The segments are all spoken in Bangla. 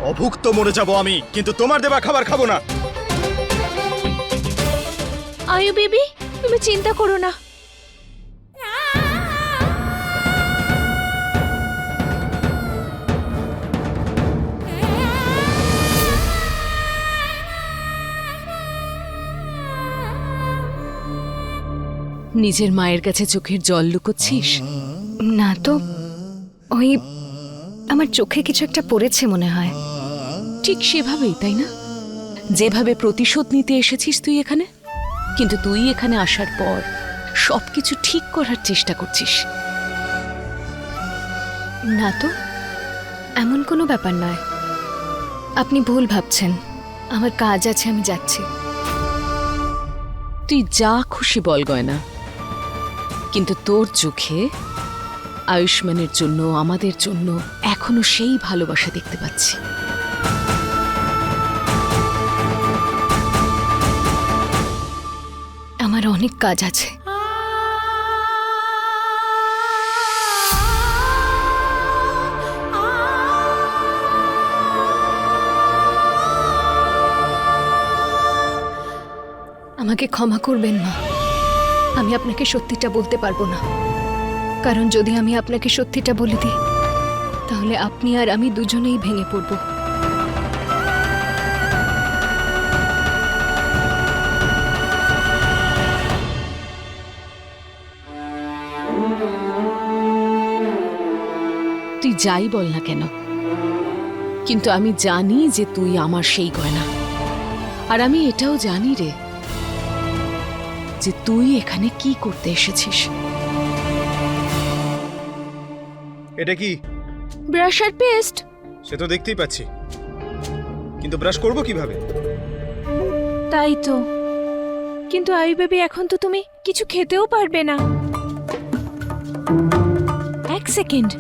অভুক্ত মরে যাব আমি, কিন্তু তোমার দেওয়া খাবার খাবো না। আয়ু বেবি, তুমি চিন্তা করো না। নিজের মায়ের কাছে চোখের জল লুকোচ্ছিস? না তো, ওই আমার চোখে কিছু একটা পড়েছে মনে হয়। ঠিক সেভাবেই, তাই না? যেভাবে প্রতিশোধ নিতে এসেছিস তুই এখানে, কিন্তু তুই এখানে আসার পর সবকিছু ঠিক করার চেষ্টা করছিস। না তো, এমন কোনো ব্যাপার নয়। আপনি ভুল ভাবছেন। আমার কাজ আছে, আমি যাচ্ছি। তুই যা খুশি বল গয়না, কিন্তু তোর চোখে আয়ুষ্মানের জন্য, আমাদের জন্য এখনো সেই ভালোবাসা দেখতে পাচ্ছি। আমার অনেক কাজ আছে। আমাকে ক্ষমা করবেন মা, আমি আপনাকে সত্যিটা বলতে পারবো না। কারণ যদি আমি আপনাকে সত্যিটা বলে দিই, তাহলে আপনি আর আমি দুজনেই ভেঙে পড়ব। তুই যাই বল না কেন, কিন্তু আমি জানি যে তুই আমার সেই গয়না। আর আমি এটাও জানি রে, যে তুই এখানে কি করতে এসেছিস। এটা কি? ব্রাশ আর পেস্ট। সে তো দেখতেই পাচ্ছি, কিন্তু ব্রাশ করব কিভাবে? তাই তো, কিন্তু আয়ু বেবি এখন তো তুমি কিছু খেতেও পারবে না। এক সেকেন্ড,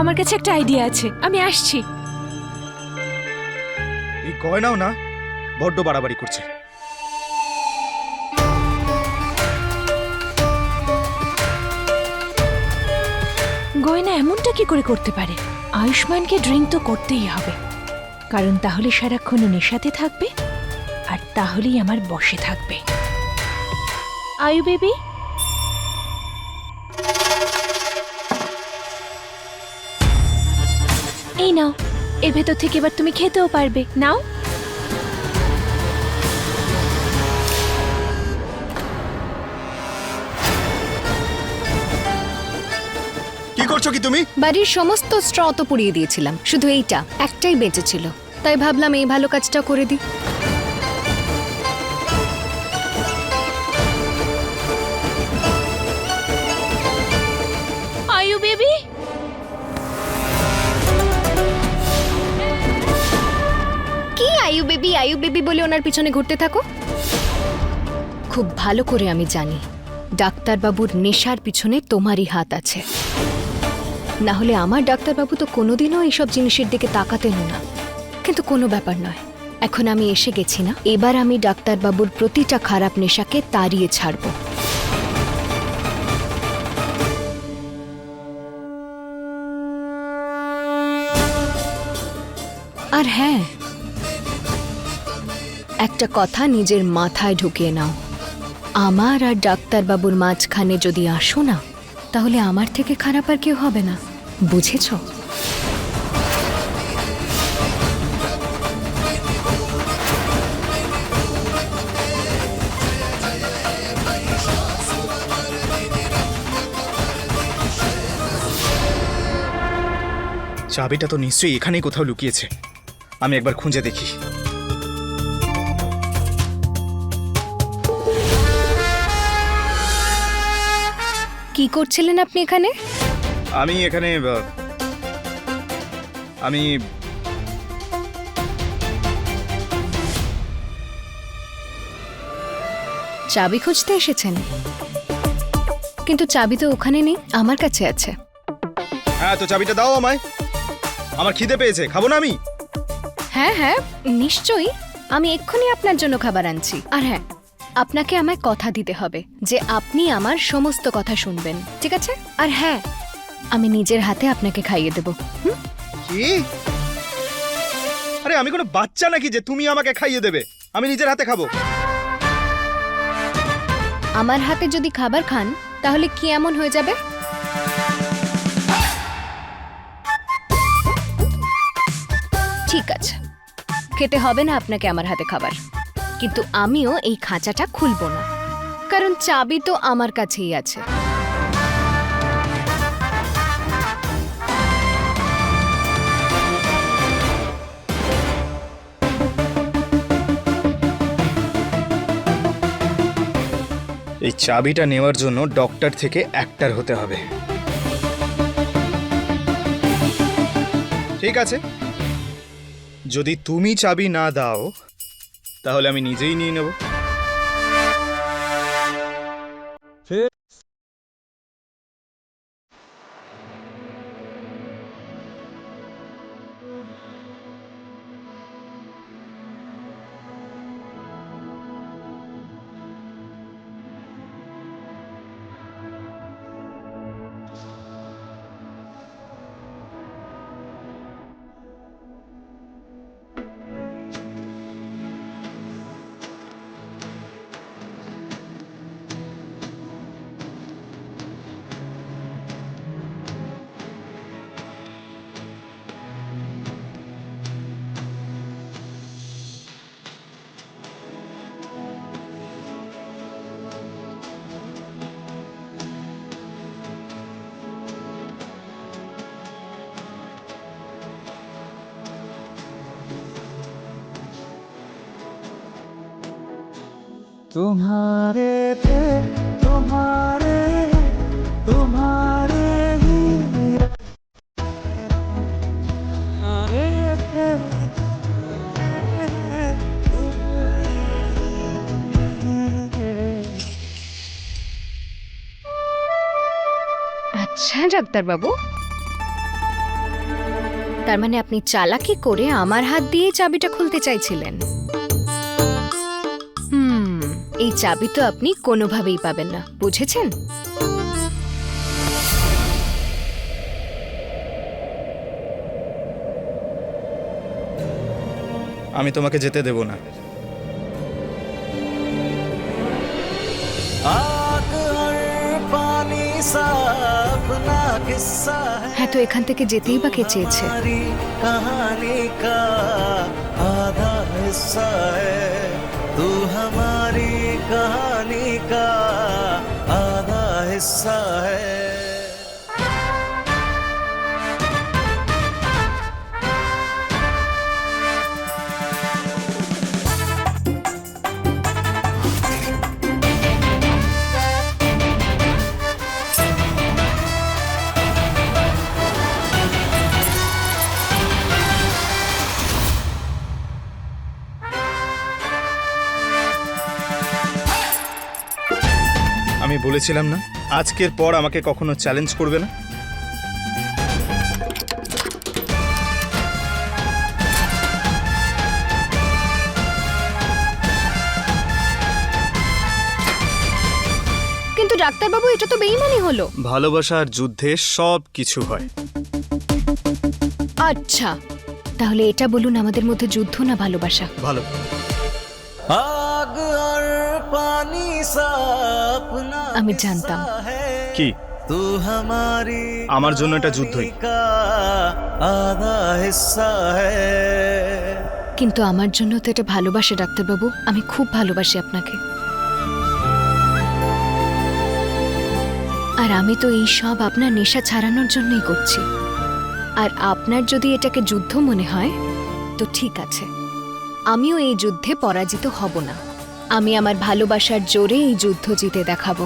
আমার কাছে একটা আইডিয়া আছে, আমি আসছি। এই গয়নাও না বড্ড বাড়াবাড়ি করছে। গয়না এমনটা কি করে করতে পারে? আয়ুষ্মানকে ড্রিঙ্ক তো করতেই হবে, কারণ তাহলে সারাক্ষণ ও নেশাতে থাকবে, আর তাহলেই আমার বশে থাকবে। আয়ু বেবি, এই নাও, এর ভেতর থেকে এবার তুমি খেতেও পারবে। নাও। কি করছো কি তুমি? বাড়ির সমস্ত স্ট্র তো পুড়িয়ে দিয়েছিলাম, শুধু এইটা একটাই বেঁচে ছিল, তাই ভাবলাম এই ভালো কাজটা করে দিই। আয়ু বেবি, কি আয়ু বেবি বলে ওনার পিছনে ঘুরতে থাকো? খুব ভালো করে আমি জানি ডাক্তারবাবুর নেশার পিছনে তোমারই হাত আছে। না হলে আমার ডাক্তারবাবু তো কোনোদিনও এইসব জিনিসের দিকে তাকাতেন না। কিন্তু কোনো ব্যাপার নয়, এখন আমি এসে গেছি না, এবার আমি ডাক্তারবাবুর প্রতিটা খারাপ নেশাকে তাড়িয়ে ছাড়ব। আর হ্যাঁ, একটা কথা নিজের মাথায় ঢুকিয়ে নাও, আমার আর ডাক্তারবাবুর মাঝখানে যদি আসো না, তাহলে আমার থেকে খারাপ আর কেউ হবে না, বুঝেছ? চাবিটা তো নিশ্চয়ই এখানেই কোথাও লুকিয়েছে, আমি একবার খুঁজে দেখি। কি করছিলেন আপনি এখানে? আমি এখানে আমি চাবি খুঁজতে এসেছেন? কিন্তু চাবি তো ওখানে নেই, আমার কাছে আছে। হ্যাঁ, তো চাবিটা দাও আমায়, আমার খিদে পেয়েছে, খাবো না আমি? হ্যাঁ হ্যাঁ, নিশ্চয়ই, আমি এক্ষুনি আপনার জন্য খাবার আনছি। আর হ্যাঁ, আপনাকে আমায় কথা দিতে হবে যে আপনি আমার সমস্ত কথা শুনবেন, ঠিক আছে? আর হ্যাঁ, আমি নিজের হাতে আপনাকে খাইয়ে দেব। কি? আরে আমি কোনো বাচ্চা নাকি যে তুমি আমাকে খাইয়ে দেবে? আমি নিজের হাতে খাবো। আমার হাতে যদি খাবার খান তাহলে কি এমন হয়ে যাবে? ঠিক আছে, খেতে হবে না আপনাকে আমার হাতে খাবার, কিন্তু আমিও এই খাঁচাটা খুলবো না, কারণ চাবি তো আমার কাছেই আছে। এই চাবিটা নেওয়ার জন্য ডক্টর থেকে অ্যাক্টর হতে হবে। ঠিক আছে, যদি তুমি চাবি না দাও তাহলে আমি নিজেই নিয়ে নেব। तुम्हारे थे तुम्हारे तुम्हारे ही थे। আচ্ছা ডাক্তারবাবু, তার মানে আপনি চালাকি করে আমার হাত দিয়ে চাবিটা খুলতে চাইছিলেন। এই চাবি তো আপনি কোনোভাবেই পাবেন না, বুঝেছেন? আমি তোমাকে যেতে দেব না। आग और पानी सा अपना किस्सा है, হ্যাঁ, তো এখান থেকে যেতেই বা কে চেয়েছে? हमारी कहानी का आधा हिस्सा है, तू हमारी कहानी का आधा हिस्सा है। আমি বলেছিলাম না আজকের পর আমাকে কখনো চ্যালেঞ্জ করবে না। কিন্তু ডাক্তারবাবু, এটা তো বেইমানি হলো। ভালোবাসার যুদ্ধে সব কিছু হয়। আচ্ছা, তাহলে এটা বলুন, আমাদের মধ্যে যুদ্ধ না ভালোবাসা? ভালো। आग और पानी सा अपना আমি জানতাম। किस्सा है, কি? तू हमारी আমার জন্য এটা যুদ্ধই। का आधा हिस्सा है। কিন্তু আমার জন্য তো এটা ভালোবাসা ডাক্তারবাবু, আমি খুব ভালোবাসি আপনাকে। আর আমি তো এই সব আপনার নেশা ছাড়ানোর জন্যই করছি। আর আপনার যদি এটাকে যুদ্ধ মনে হয় তো ঠিক আছে, আমিও এই যুদ্ধে পরাজিত হব না। আমি আমার ভালোবাসার জোরে এই যুদ্ধ জিতে দেখাবো।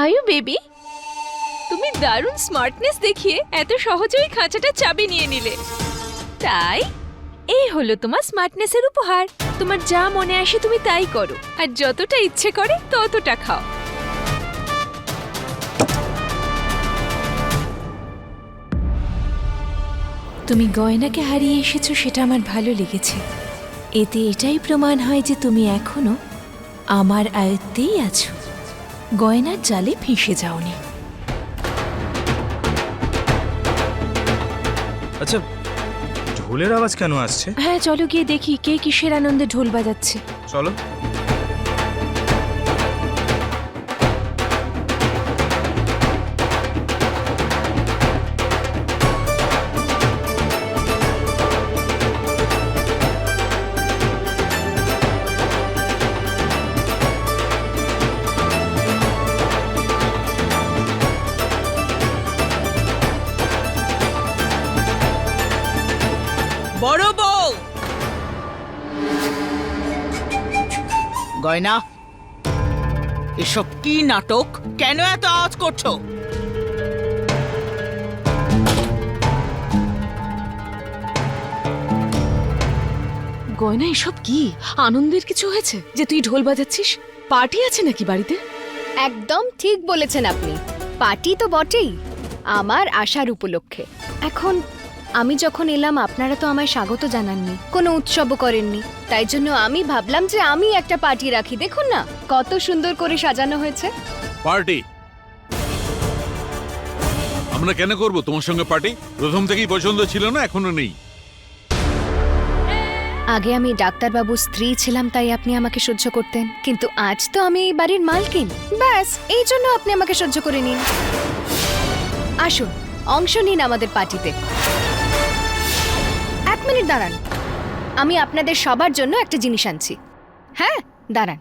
আয়ু বেবি, তুমি দারুণ স্মার্টনেস দেখিয়ে এত সহজেই খাঁচাটা চাবি নিয়ে নিলে। তাই এই হলো তোমার স্মার্টনেসের উপহার। তোমার যা মনে আসে তুমি তাই করো, আর যতটা ইচ্ছে করে ততটা খাও। তুমি গয়নাকে হারিয়ে এসেছো, সেটা আমার ভালো লেগেছে। এতে এটাই প্রমাণ হয় যে তুমি এখনো আমার আয়ত্তেই আছো, গয়নার জালে ফেঁসে যাওনি। আচ্ছা, ঢোলের আওয়াজ কেন আসছে? হ্যাঁ, চলো গিয়ে দেখি কে কিসের আনন্দে ঢোল বাজাচ্ছে। চলো। বড় বউ গয়না, এসব কি নাটক? কেন এত আওয়াজ করছো? গয়না, এসব কি? আনন্দের কিছু হয়েছে যে তুই ঢোল বাজাচ্ছিস? পার্টি আছে নাকি বাড়িতে? একদম ঠিক বলেছেন আপনি, পার্টি তো বটেই, আমার আসার উপলক্ষে। এখন আমি যখন এলাম আপনারা তো আমায় স্বাগত জানাননি, কোনো উৎসবও করেননি, তাই জন্য আমি ভাবলাম যে আমি একটা পার্টি রাখি। দেখুন না কত সুন্দর করে সাজানো হয়েছে। পার্টি? আমরা কেন করব তোমার সঙ্গে পার্টি? প্রথম থেকেই পছন্দ ছিল না, এখনো নেই। আগে আমি ডাক্তারবাবুর স্ত্রী ছিলাম, তাই আপনি আমাকে সহ্য করতেন, কিন্তু আজ তো আমি এই বাড়ির মালকিন, ব্যাস এই জন্য আপনি আমাকে সহ্য করে নিন। আসুন, অংশ নিন আমাদের পার্টিতে। এক মিনিট দাঁড়ান, আমি আপনাদের সবার জন্য একটা জিনিস আনছি। হ্যাঁ, দাঁড়ান।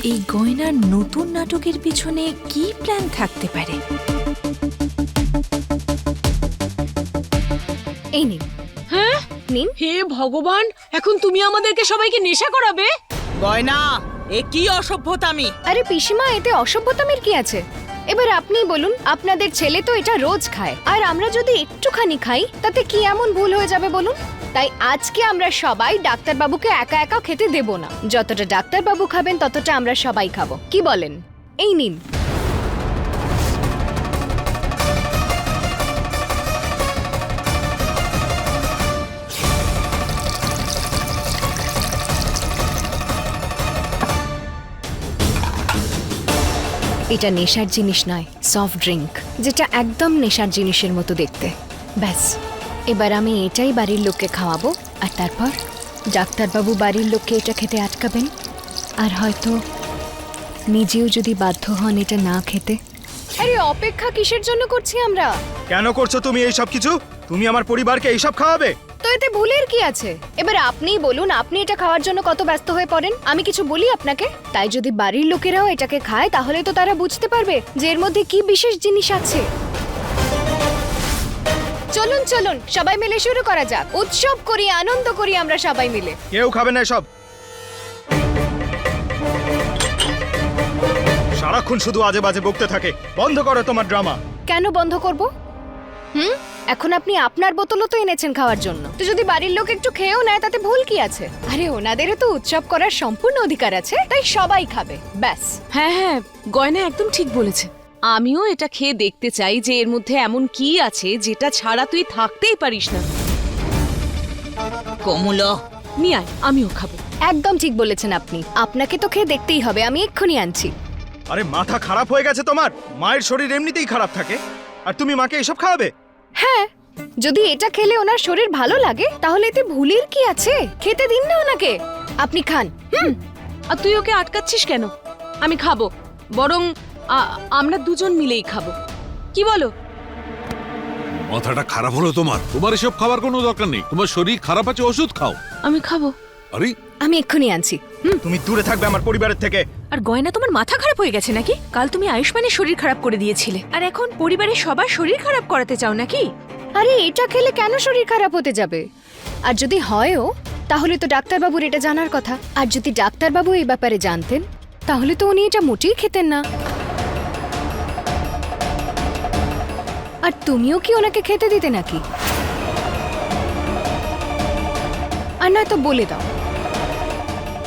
এই গয়নার নতুন নাটকের পিছনে কি প্ল্যান থাকতে পারে? এই নিন। হ্যাঁ, নিন। হে ভগবান, এখন তুমি আমাদেরকে সবাইকে নেশা করাবে? গয়না, এ কি অসভ্যতামি! আরে পিসিমা, এতে অসভ্যতামের কি আছে? এবার আপনি বলুন, আপনাদের ছেলে তো এটা রোজ খায়, আর আমরা যদি একটুখানি খাই তাতে কি এমন ভুল হয়ে যাবে বলুন? তাই আজকে আমরা সবাই ডাক্তারবাবুকে একা একা খেতে দেব না, যতটা ডাক্তারবাবু খাবেন ততটা আমরা সবাই খাবো। কি বলেন? এই নিন। এটা নেশার জিনিস নয়, সফট ড্রিঙ্ক, যেটা একদম নেশার জিনিসের মতো দেখতে। ব্যাস, এবার আমি এটাই বাড়ির লোককে খাওয়াবো, আর তারপর ডাক্তারবাবু বাড়ির লোককে এটা খেতে আটকাবেন, আর হয়তো নিজেও যদি বাধ্য হন এটা না খেতে। আরে অপেক্ষা কিসের জন্য করছি আমরা? কেন করছো তুমি এই সব কিছু? তুমি আমার পরিবারকে এইসব খাওয়াবে? তো এতে ভুলের কি আছে? এবার আপনিই বলুন, আপনি এটা খাওয়ার জন্য কত ব্যস্ত হয়ে পড়েন। আমি কিছু বলি আপনাকে? তাই যদি বাড়ির লোকেরাও এটাকে খায় তাহলে তো তারা বুঝতে পারবে যে এর মধ্যে কি বিশেষ জিনিস আছে। চলুন চলুন, সবাই মিলে শুরু করা যাক। উৎসব করি, আনন্দ করি আমরা সবাই মিলে। কেউ খাবে না এসব। সারাক্ষণ শুধু আজে বাজে বকতে থাকে। বন্ধ করো তোমার ড্রামা। কেন বন্ধ করব? এখন আপনি আপনার বোতলও তো এনেছেন খাওয়ার জন্য, তো যদি বাড়ির লোক একটু খেয়েও নেয় তাতে ভুল কি আছে? আরে ওনাদেরও তো উৎসব করার সম্পূর্ণ অধিকার আছে, তাই সবাই খাবে, ব্যাস। হ্যাঁ হ্যাঁ, গয়না একদম ঠিক বলেছে। আমিও এটা খেয়ে দেখতে চাই যে এর মধ্যে এমন কি আছে যেটা ছাড়া তুই থাকতেই পারিস না। কমল, নিয়ে আয়, আমিও খাবো। একদম ঠিক বলেছেন আপনি, আপনাকে তো খেয়ে দেখতেই হবে, আমি এক্ষুনি আনছি। আরে মাথা খারাপ হয়ে গেছে তোমার? মায়ের শরীর এমনিতেই খারাপ থাকে, আর তুমি মাকে এসব খাওয়াবে? হ্যাঁ, যদি এটা খেলে ওনার শরীর ভালো লাগে তাহলে এতে ভুলের কি আছে? খেতে দিন না ওনাকে, আপনি খান। আর তুই ওকে আটকাচ্ছিস কেন? আমি খাবো, বরং আমরা দুজন মিলেই খাবো, কি বলো? মাথাটা খারাপ হলো তোমার? তোমার এসব খাবার কোনো দরকার নেই। তোমার শরীর খারাপ আছে, ওষুধ খাও। আমি খাবো। আরে আমি এক্ষুনি আনছি। তুমি দূরে থাকবে আমার পরিবারের থেকে। আর গয়না, তোমার মাথা খারাপ হয়ে গেছে নাকি? কাল তুমি আয়ুষ্মানের শরীর খারাপ করে দিয়েছিলে, আর এখন পরিবারের সবার শরীর খারাপ করাতে চাও নাকি? আরে এটা খেলে কেন শরীর খারাপ হতে যাবে? আর যদি হয়ও তাহলে তো ডাক্তারবাবুর এটা জানার কথা, আর যদি ডাক্তারবাবু এই ব্যাপারে জানতেন তাহলে তো উনি এটা মোটেই খেতেন না। আর তুমিও কি ওনাকে খেতে দিতে নাকি? আর নয়তো বলে দাও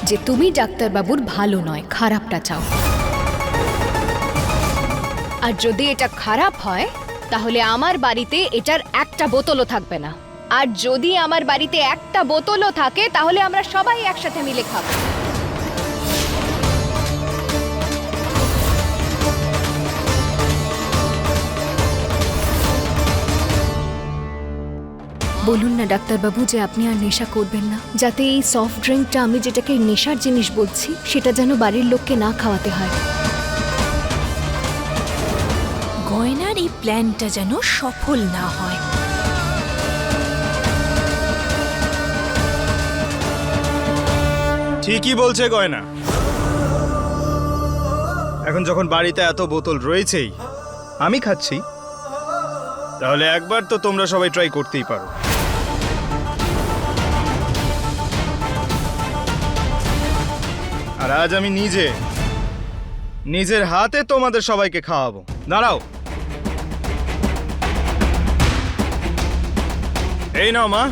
যে তুমি ডাক্তারবাবুর ভালো নয়, খারাপটা চাও। আর যদি এটা খারাপ হয় তাহলে আমার বাড়িতে এটার একটা বোতলও থাকবে না, আর যদি আমার বাড়িতে একটা বোতলও থাকে তাহলে আমরা সবাই একসাথে মিলে খাবো। বলুন না ডাক্তারবাবু যে আপনি আর নেশা করবেন না, যাতে এই সফট ড্রিঙ্কটা আমি যেটাকে নেশার জিনিস বলছি সেটা যেন বাড়ির লোককে না খাওয়াতে হয়। গয়নার এই প্ল্যানটা যেন সফল না হয়। ঠিকই বলছে গয়না। এখন যখন বাড়িতে এত বোতল রয়েছেই, আমি খাচ্ছি, তাহলে একবার তো তোমরা সবাই ট্রাই করতেই পারো। আর আজ আমি নিজের হাতে তোমাদের সবাইকে খাওয়াবো। দাঁড়াও, এই নাও মা,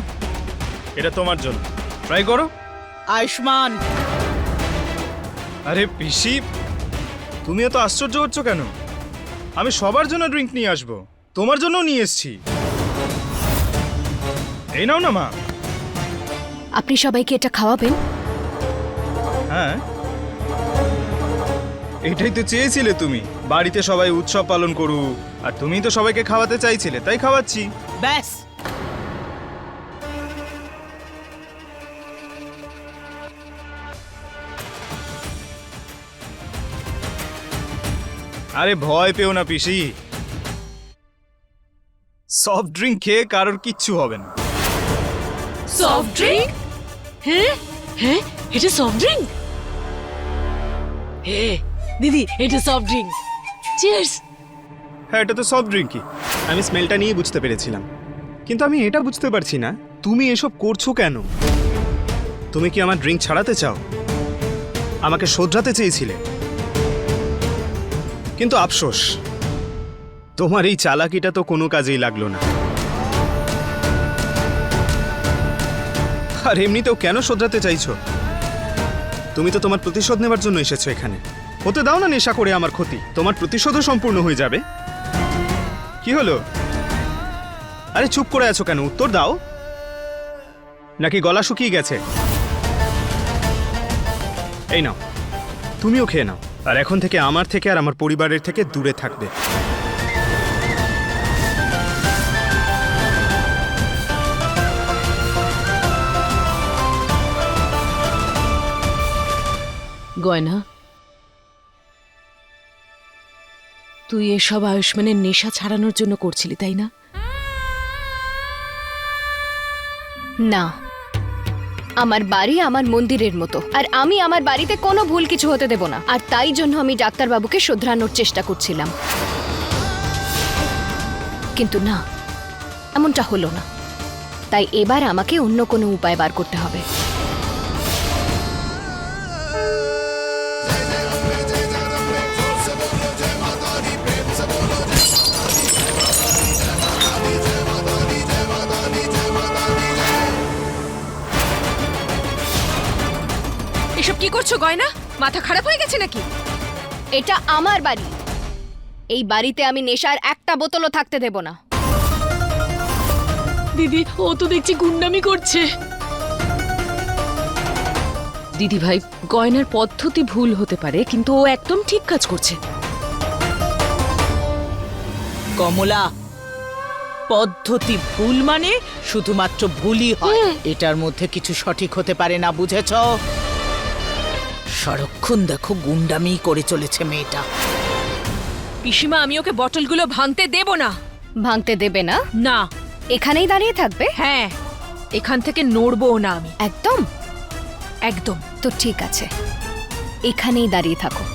এটা তোমার জন্য, ট্রাই করো। আয়ুষ্মান, আরে পিসি, তুমি এত আশ্চর্য হচ্ছ কেন? আমি সবার জন্য ড্রিঙ্ক নিয়ে আসবো, তোমার জন্য নিয়ে এসেছি। এই নাও না মা। আপনি সবাইকে এটা খাওয়াবেন? হ্যাঁ, এটাই তো চেয়েছিলে তুমি, বাড়িতে সবাই উৎসব পালন করুক, আর তুমি তো সবাইকে খাওয়াতে চাইছিলে, তাই খাওয়াচ্ছি। ব্যাস। আরে ভয় পেও না পিসি, সফট ড্রিঙ্ক খেয়ে কারোর কিচ্ছু হবে না। Soft drink? হ্যাঁ হ্যাঁ, এটা সফট ড্রিঙ্ক। হ্যাঁ দিদি, এটা সফট ড্রিঙ্ক। চিয়ার্স। হ্যাঁ, এটা তো সফট ড্রিঙ্কই। আমি স্মেলটা নিয়ে বুঝতে পেরেছিলাম, কিন্তু আমি এটা বুঝতে পারছি না তুমি এসব করছো কেন। তুমি কি আমার ড্রিঙ্ক ছাড়াতে চাও? আমাকে শোধরাতে চেয়েছিলে, কিন্তু আফসোস, তোমার এই চালাকিটা তো কোনো কাজেই লাগলো না। আর এমনিতেও কেন শোধরাতে চাইছো? তুমি তো তোমার প্রতিশোধ নেবার জন্য এসেছো এখানে। হতে দাও না নেশা করে আমার ক্ষতি, তোমার প্রতিশোধও সম্পূর্ণ হয়ে যাবে। কি হলো? আরে চুপ করে আছো কেন? উত্তর দাও। নাকি গলা শুকিয়ে গেছে? এই নাও, তুমিও খেয়ে নাও, আর এখন থেকে আমার থেকে আর আমার পরিবারের থেকে দূরে থাকবে। গয়না, তুই এসব আয়ুষ্মানের নেশা ছাড়ানোর জন্য করছিলি, তাই না? না, আমার বাড়ি আমার মন্দিরের মতো, আর আমি আমার বাড়িতে কোনো ভুল কিছু হতে দেব না। আর তাই জন্য আমি ডাক্তারবাবুকে শোধরানোর চেষ্টা করছিলাম, কিন্তু না, এমনটা হলো না। তাই এবার আমাকে অন্য কোনো উপায় বার করতে হবে। এসব কি করছো গয়না? মাথা খারাপ হয়ে গেছে নাকি? এটা আমার বাড়ি, এই বাড়িতে আমি নেশার একটা বোতলও থাকতে দেব না। দিদি, ও তো দেখছি গুন্ডামি করছে। দিদি ভাই, গয়নার পদ্ধতি ভুল হতে পারে, কিন্তু ও একদম ঠিক কাজ করছে। কমলা, পদ্ধতি ভুল মানে শুধুমাত্র ভুলই হয়, এটার মধ্যে কিছু সঠিক হতে পারে না, বুঝেছ? সারাক্ষণ দেখো গুন্ডামি করে চলেছে মেয়েটা। পিসিমা, আমি ওকে বটলগুলো ভাঙতে দেব না। ভাঙতে দেবে না? না। এখানেই দাঁড়িয়ে থাকবে? হ্যাঁ, এখান থেকে নড়বও না আমি। একদম? একদম। তো ঠিক আছে, এখানেই দাঁড়িয়ে থাকো।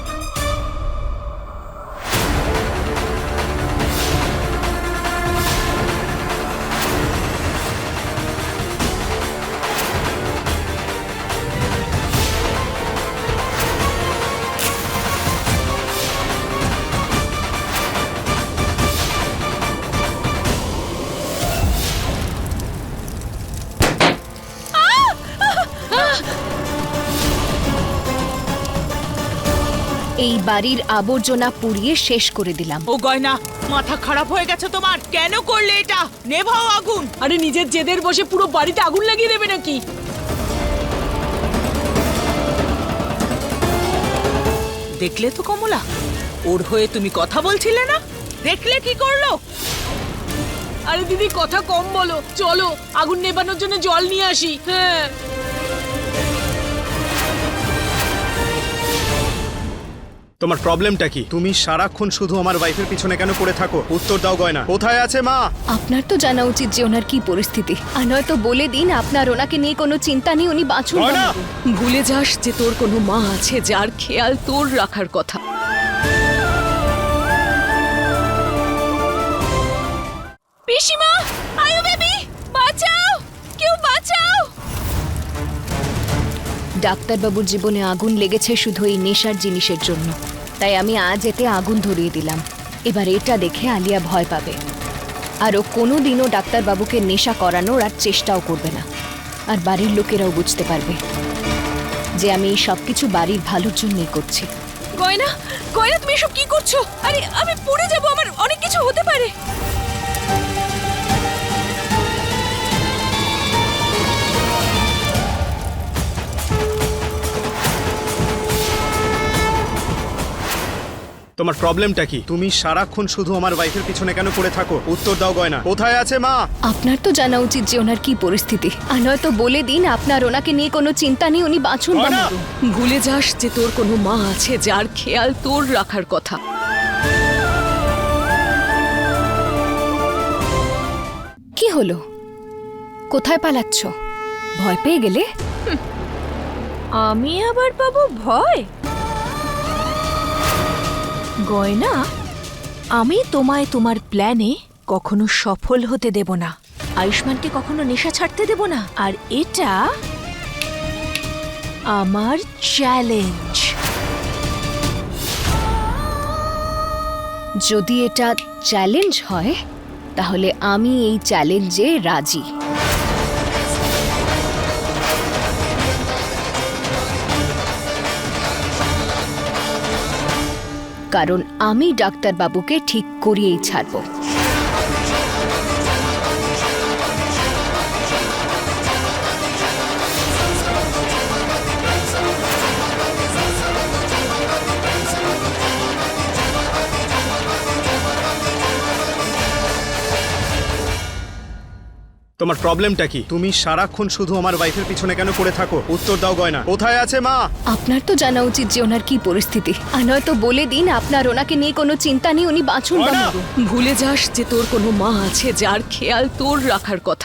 এই বাড়ির আবর্জনা পুড়িয়ে শেষ করে দিলাম। ও গয়না, মাথা খারাপ হয়ে গেছে তোমার? কেন করলে এটা? নেভাও আগুন। আরে নিজের জেদের বসে পুরো বাড়িতে আগুন লাগিয়ে দেবে নাকি? দেখলে তো কমলা, ওর হয়ে তুমি কথা বলছিলে না? দেখলে কি করলো? আরে দিদি কথা কম বলো, চলো আগুন নেবানোর জন্য জল নিয়ে আসি। হ্যাঁ তোমার প্রবলেমটা কি? তুমি সারাক্ষণ শুধু আমার ওয়াইফের পিছনে কেন পড়ে থাকো? উত্তর দাও গয়না, কোথায় আছে মা? আপনার তো জানা উচিত যে ওনার কি পরিস্থিতি, আর নয়তো বলে দিন আপনার ওনাকে নিয়ে কোনো চিন্তা নেই, উনি বাঁচুন বা গয়না! মরুন। ভুলে যাস যে তোর কোনো মা আছে যার খেয়াল তোর রাখার কথা। পিসিমা, আয়ু বেবি, বাঁচাও, কেউ বাঁচাও। ডাক্তারবাবুর জীবনে আগুন লেগেছে শুধু এই নেশার জিনিসের জন্য, তাই আমি আজ এতে আগুন ধরিয়ে দিলাম। এবার এটা দেখে আলিয়া ভয় পাবে, আর ও কোনোদিনও ডাক্তারবাবুকে নেশা করানোর আর চেষ্টাও করবে না। আর বাড়ির লোকেরাও বুঝতে পারবে যে আমি এই সব কিছু বাড়ির ভালোর জন্যই করছি। গয়না, গয়না তুমি এসব কি করছো? আরে আমি পড়ে যাব, আমার অনেক কিছু হতে পারে। তোমার প্রবলেমটা কি? তুমি সারাক্ষণ শুধু আমার ওয়াইফের পিছনে কেন পড়ে থাকো? উত্তর দাও গয়না, কোথায় আছে মা? আপনার তো জানা উচিত যে ওনার কি পরিস্থিতি, আর নয়তো বলে দিন আপনার ওনাকে নিয়ে কোনো চিন্তা নেই, উনি বাঁচুন বা গয়না! মরুন। ভুলে যাস যে তোর কোনো মা আছে যার খেয়াল তোর রাখার কথা। কি হলো? কোথায় পালাচ্ছ? ভয় পেয়ে গেলে? আমি আবার পাবো ভয়? গয়না, আমি তোমায় তোমার প্ল্যানে কখনো সফল হতে দেব না, আয়ুষ্মানকে কখনো নেশা ছাড়তে দেব না, আর এটা আমার চ্যালেঞ্জ। যদি এটা চ্যালেঞ্জ হয় তাহলে আমি এই চ্যালেঞ্জে রাজি। কারণ আমি ডাক্তারবাবুকে ঠিক করিয়েই ছাড়বো। তোমার প্রবলেমটা কি? তুমি সারাক্ষণ শুধু আমার ওয়াইফের পিছনে কেন পড়ে থাকো? উত্তর দাও গয়না, কোথায় আছে মা? আপনার তো জানা উচিত যে ওনার কি পরিস্থিতি, আর নয়তো বলে দিন আপনার ওনাকে নিয়ে কোনো চিন্তা নেই, উনি বাঁচুন বা গয়না! মরুন। ভুলে যাস যে তোর কোনো মা আছে যার খেয়াল তোর রাখার কথা।